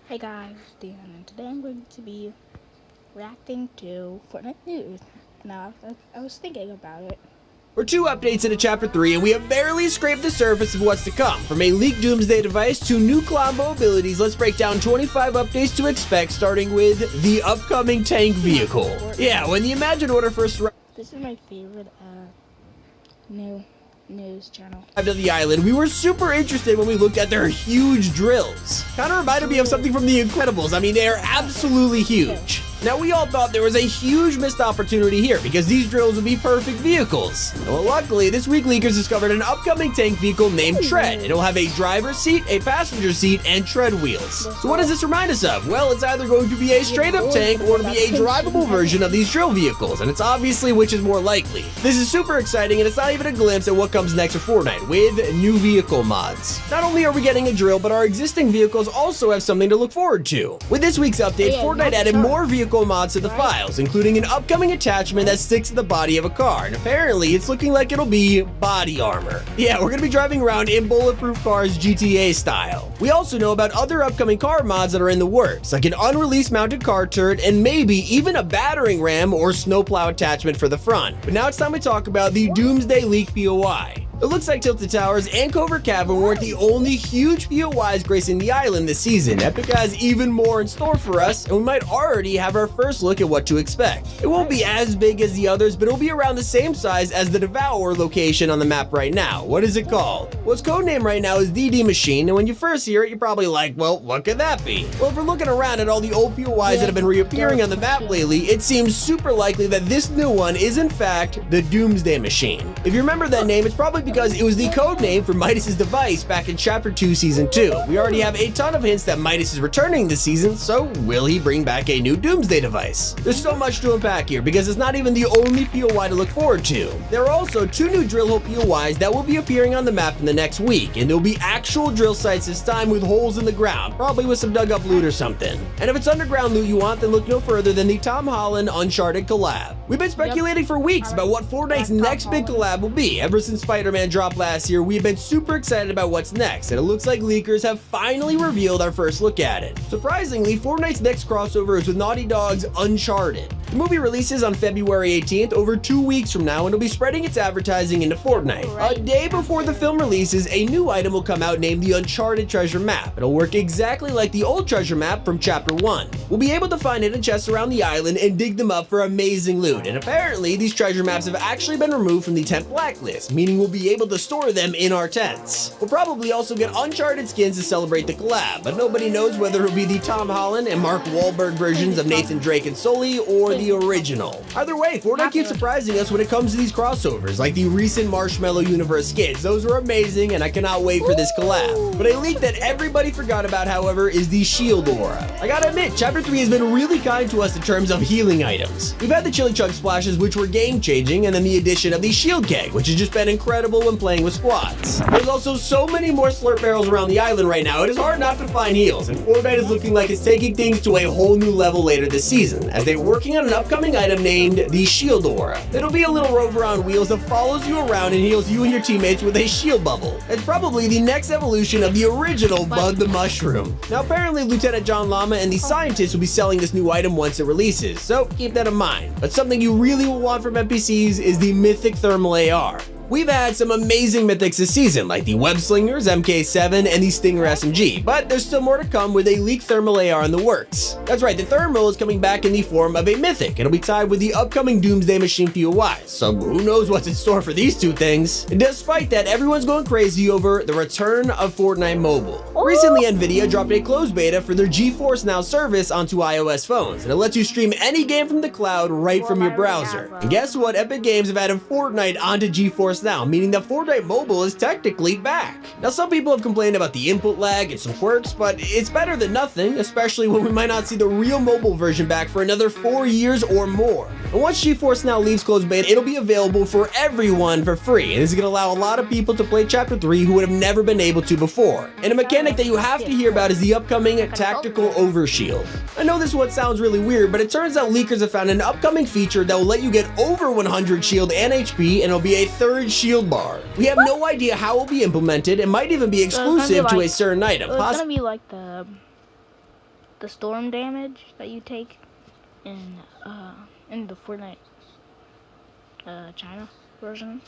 Hey guys, Dan, and today I'm going to be reacting to Fortnite news. Now, I was thinking about it. We're 2 updates into Chapter 3, and we have barely scraped the surface of what's to come. From a leaked Doomsday device to new Colombo abilities, let's break down 25 updates to expect, starting with the upcoming tank vehicle. Yeah, when the Imagine Order first This is my favorite new news channel. arrived on the island, we were super interested when we looked at their huge drills. Kind of reminded me of something from The Incredibles. I mean, they are absolutely huge. Now, we all thought there was a huge missed opportunity here because these drills would be perfect vehicles. Well, luckily, this week leakers discovered an upcoming tank vehicle named Tread. It'll have a driver's seat, a passenger seat, and tread wheels. So what does this remind us of? Well, it's either going to be a straight-up tank or to be a drivable version of these drill vehicles, and it's obviously which is more likely. This is super exciting, and it's not even a glimpse at what comes next for Fortnite with new vehicle mods. Not only are we getting a drill, but our existing vehicles also have something to look forward to. With this week's update, Fortnite added more vehicle mods to the files, including an upcoming attachment that sticks to the body of a car, and apparently it's looking like it'll be body armor. Yeah, we're gonna be driving around in bulletproof cars GTA style. We also know about other upcoming car mods that are in the works, like an unreleased mounted car turret and maybe even a battering ram or snowplow attachment for the front. But now it's time to talk about the Doomsday leak POI. It looks like Tilted Towers and Covert Cavern weren't the only huge POIs gracing the island this season. Epic has even more in store for us, and we might already have our first look at what to expect. It won't be as big as the others, but it'll be around the same size as the Devourer location on the map right now. What is it called? Well, its codename right now is Doomsday Machine, and when you first hear it, you're probably like, well, what could that be? Well, if we're looking around at all the old POIs that have been reappearing on the map lately, it seems super likely that this new one is in fact the Doomsday Machine. If you remember that name, it's probably because it was the code name for Midas's device back in Chapter 2 Season 2. We already have a ton of hints that Midas is returning this season, so will he bring back a new Doomsday device? There's so much to unpack here because it's not even the only POI to look forward to. There are also 2 new drill hole POIs that will be appearing on the map in the next week, and there'll be actual drill sites this time with holes in the ground, probably with some dug up loot or something. And if it's underground loot you want, then look no further than the Tom Holland Uncharted collab. We've been speculating for weeks about what Fortnite's next big collab will be. Ever since Spider-Man dropped last year, we've been super excited about what's next, and it looks like leakers have finally revealed our first look at it. Surprisingly, Fortnite's next crossover is with Naughty Dog's Uncharted. The movie releases on February 18th, over 2 weeks from now, and it'll be spreading its advertising into Fortnite. A day before the film releases, a new item will come out named the Uncharted Treasure Map. It'll work exactly like the old treasure map from Chapter 1. We'll be able to find hidden chests around the island and dig them up for amazing loot, and apparently these treasure maps have actually been removed from the tent blacklist, meaning we'll be able to store them in our tents. We'll probably also get Uncharted skins to celebrate the collab, but nobody knows whether it'll be the Tom Holland and Mark Wahlberg versions of Nathan Drake and Sully or the original. Either way, Fortnite keeps surprising us when it comes to these crossovers, like the recent Marshmallow Universe skins. Those were amazing, and I cannot wait for this collab. But a leak that everybody forgot about, however, is the Shield Aura. I gotta admit, Chapter 3 has been really kind to us in terms of healing items. We've had the Chili Chug splashes, which were game-changing, and then the addition of the Shield Keg, which has just been incredible when playing with squads. There's also so many more slurp barrels around the island right now, it is hard not to find heals, and Fortnite is looking like it's taking things to a whole new level later this season, as they're working on an upcoming item named the Shield Aura. It'll be a little rover on wheels that follows you around and heals you and your teammates with a shield bubble. It's probably the next evolution of the original Bud the Mushroom. Now apparently Lieutenant John Llama and the scientists will be selling this new item once it releases, so keep that in mind. But something you really will want from NPCs is the Mythic Thermal AR. We've had some amazing mythics this season, like the Web Slingers, MK7, and the Stinger SMG, but there's still more to come with a leaked thermal AR in the works. That's right, the thermal is coming back in the form of a mythic. It'll be tied with the upcoming Doomsday Machine POI, so who knows what's in store for these 2 things. And despite that, everyone's going crazy over the return of Fortnite Mobile. Recently, Nvidia dropped a closed beta for their GeForce Now service onto iOS phones, and it lets you stream any game from the cloud right from your browser. And guess what? Epic Games have added Fortnite onto GeForce Now, meaning that Fortnite Mobile is technically back. Now, some people have complained about the input lag and some quirks, but it's better than nothing, especially when we might not see the real mobile version back for another 4 years or more. And once GeForce Now leaves closed beta, it'll be available for everyone for free, and this is going to allow a lot of people to play Chapter 3 who would have never been able to before. And a mechanic that you have to hear about is the upcoming Tactical Overshield. I know this one sounds really weird, but it turns out leakers have found an upcoming feature that will let you get over 100 shield and HP, and it'll be a third shield bar. We have no idea how it will be implemented. It might even be exclusive to a certain item. It's gonna be like the the storm damage that you take in the Fortnite China version.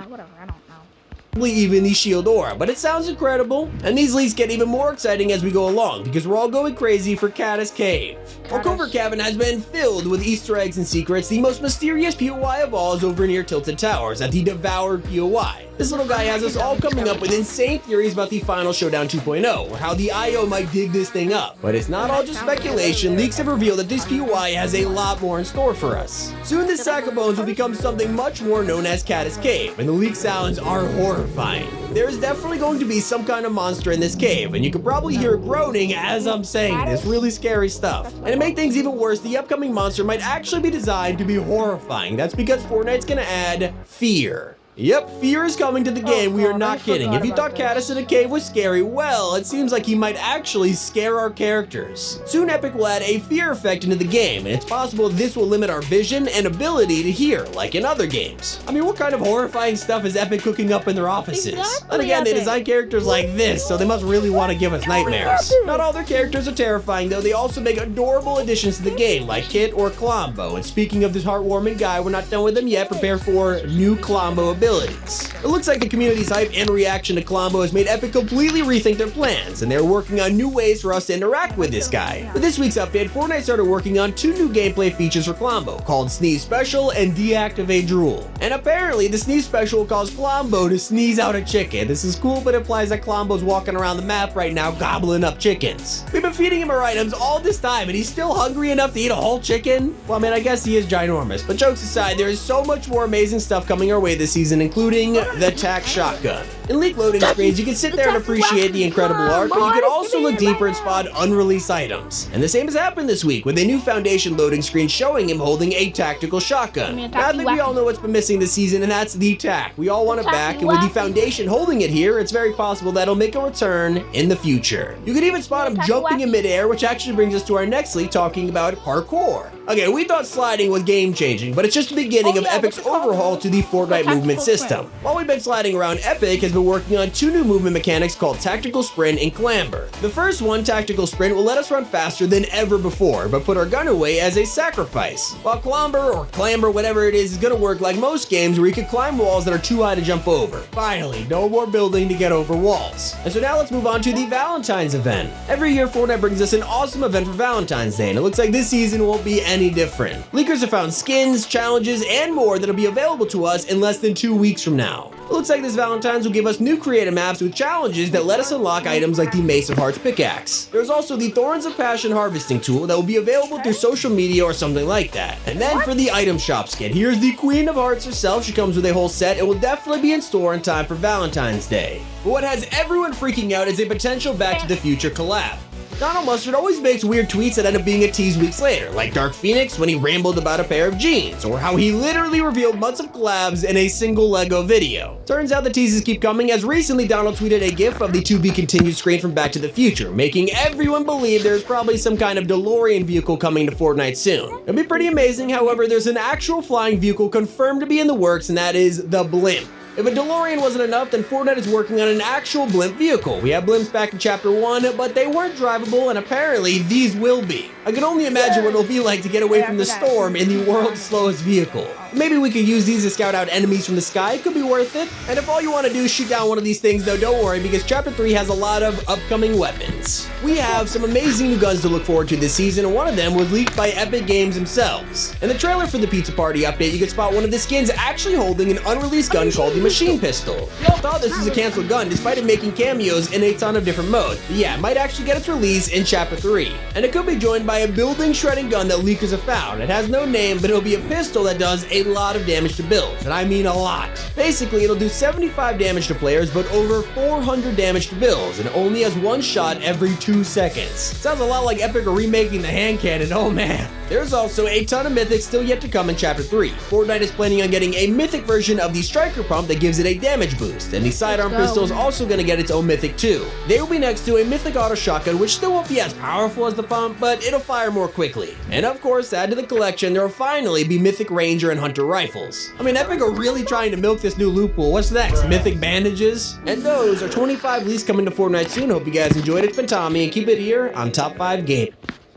Whatever, I don't know. Even the shield aura, but it sounds incredible. And these leaks get even more exciting as we go along because we're all going crazy for Caddis Cave. Our covert cabin has been filled with Easter eggs and secrets. The most mysterious POI of all is over near Tilted Towers at the Devoured POI. This little guy has us all coming up with insane theories about the final Showdown 2.0 or how the IO might dig this thing up. But it's not all just speculation. Leaks have revealed that this POI has a lot more in store for us. Soon this sack of bones will become something much more known as Caddis Cave, and the leak sounds are horrifying. There is definitely going to be some kind of monster in this cave, and you can probably hear it groaning as I'm saying this. Really scary stuff. And to make things even worse, the upcoming monster might actually be designed to be horrifying. That's because Fortnite's gonna add fear. Yep, fear is coming to the game, we are not kidding. If you thought Caddis in a cave was scary, well, it seems like he might actually scare our characters. Soon Epic will add a fear effect into the game, and it's possible this will limit our vision and ability to hear, like in other games. I mean, what kind of horrifying stuff is Epic cooking up in their offices? Exactly, And again, they Epic. design characters like this, so they must really want to give us nightmares. Not all their characters are terrifying, though. They also make adorable additions to the game, like Kit or Colombo. And speaking of this heartwarming guy, we're not done with him yet. Prepare for new Colombo abilities. It looks like the community's hype and reaction to Colombo has made Epic completely rethink their plans, and they're working on new ways for us to interact with this guy. With this week's update, Fortnite started working on 2 new gameplay features for Colombo, called Sneeze Special and Deactivate Drool. And apparently, the Sneeze Special will cause Colombo to sneeze out a chicken. This is cool, but implies that Colombo's walking around the map right now gobbling up chickens. We've been feeding him our items all this time, and he's still hungry enough to eat a whole chicken? Well, I mean, I guess he is ginormous, but jokes aside, there is so much more amazing stuff coming our way this season, including the TAC shotgun. In leak loading screens, you can sit there and appreciate the incredible art, but you can also look deeper and spot unreleased items. And the same has happened this week with a new Foundation loading screen showing him holding a tactical shotgun. Now, I think we all know what's been missing this season, and that's the TAC. We all want it back, and with the Foundation holding it here, it's very possible that it'll make a return in the future. You could even spot him jumping in midair, which actually brings us to our next leak talking about parkour. Okay, we thought sliding was game-changing, but it's just the beginning of Epic's overhaul to the Fortnite movement system. While we've been sliding around, Epic has been working on 2 new movement mechanics called Tactical Sprint and Clamber. The first one, Tactical Sprint, will let us run faster than ever before, but put our gun away as a sacrifice. While Clamber, or Clamber, whatever it is gonna work like most games where you can climb walls that are too high to jump over. Finally, no more building to get over walls. And so now let's move on to the Valentines event. Every year, Fortnite brings us an awesome event for Valentine's Day, and it looks like this season won't be any different. Leakers have found skins, challenges, and more that'll be available to us in less than 2 weeks from now. It looks like this Valentine's will give us new creative maps with challenges that let us unlock items like the Mace of Hearts pickaxe. There's also the Thorns of Passion harvesting tool that will be available through social media or something like that. And then for the item shop skin, here's the Queen of Hearts herself. She comes with a whole set and will definitely be in store in time for Valentine's Day. But what has everyone freaking out is a potential Back to the Future collab. Donald Mustard always makes weird tweets that end up being a tease weeks later, like Dark Phoenix when he rambled about a pair of jeans, or how he literally revealed months of collabs in a single LEGO video. Turns out the teases keep coming, as recently Donald tweeted a gif of the to be continued screen from Back to the Future, making everyone believe there's probably some kind of DeLorean vehicle coming to Fortnite soon. It'll be pretty amazing. However, there's an actual flying vehicle confirmed to be in the works, and that is the Blimp. If a DeLorean wasn't enough, then Fortnite is working on an actual blimp vehicle. We had blimps back in Chapter 1, but they weren't drivable, and apparently these will be. I can only imagine what it'll be like to get away from the storm in the world's slowest vehicle. Maybe we could use these to scout out enemies from the sky. It could be worth it. And if all you want to do is shoot down one of these things, though, don't worry, because Chapter 3 has a lot of upcoming weapons. We have some amazing new guns to look forward to this season, and one of them was leaked by Epic Games themselves. In the trailer for the Pizza Party update, you can spot one of the skins actually holding an unreleased gun called the Machine Pistol. We all thought this was a canceled gun, despite it making cameos in a ton of different modes. But yeah, it might actually get its release in Chapter 3. And it could be joined by a building shredding gun that leakers have found. It has no name, but it'll be a pistol that does a lot of damage to builds, and I mean a lot. Basically, it'll do 75 damage to players, but over 400 damage to builds, and only has one shot every 2 seconds. Sounds a lot like Epic are remaking the hand cannon, oh man. There's also a ton of Mythics still yet to come in Chapter 3. Fortnite is planning on getting a Mythic version of the Striker Pump that gives it a damage boost, and the Sidearm Pistol is also going to get its own Mythic too. They will be next to a Mythic Auto Shotgun, which still won't be as powerful as the Pump, but it'll fire more quickly. And of course, add to the collection, there will finally be Mythic Ranger and Hunter rifles. I mean, Epic are really trying to milk this new loophole. What's next? Mythic bandages? And those are 25 leaks coming to Fortnite soon. Hope you guys enjoyed it. It's been Tommy, and keep it here on Top 5 Game.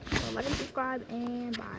So like and subscribe and bye.